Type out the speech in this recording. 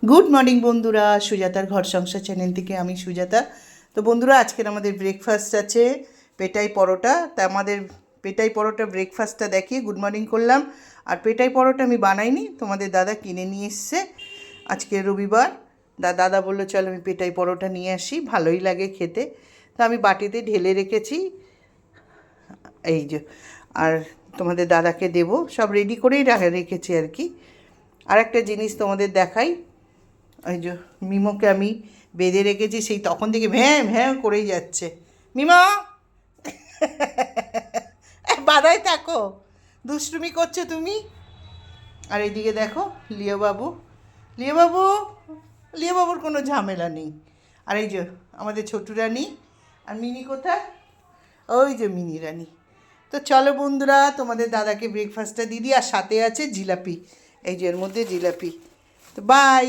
Good morning বন্ধুরা, সুজাতার ঘর সংসার চ্যানেল থেকে আমি সুজাতা। তো বন্ধুরা, আজকের আমাদের ব্রেকফাস্ট আছে পেটাই পরোটা। তা আমাদের পেটাই পরোটা ব্রেকফাস্টটা দেখিয়ে গুড মর্নিং করলাম। আর পেটাই পরোটা আমি বানাইনি, তোমাদের দাদা কিনে নিয়ে এসছে। আজকে রবিবার, দাদা বললো চল আমি পেটাই পরোটা নিয়ে আসি, ভালোই লাগে খেতে। তা আমি বাটিতে ঢেলে রেখেছি, এই যে। আর তোমাদের দাদাকে দেব, সব রেডি করেই রেখেছি আর কি। আর একটা জিনিস তোমাদের দেখাই, ওই যে মিমোকে আমি বেঁধে রেখেছি, সেই তখন থেকে ভ্যাঁ ভ্যাঁ করেই যাচ্ছে। মিমো বাধাই থাকো, দুষ্টুমি করছো তুমি। আর এইদিকে দেখো লিওবাবু, লিওবাবু, লিওবাবুর কোনো ঝামেলা নেই। আর এই যে আমাদের ছোটু রানী। আর মিনি কোথায়? ওই যে মিনি রানী। তো চলো বন্ধুরা, তোমাদের দাদাকে ব্রেকফাস্টটা দিয়ে দিই। আর সাথে আছে জিলাপি, এই যে এর মধ্যে জিলাপি। তো বাই।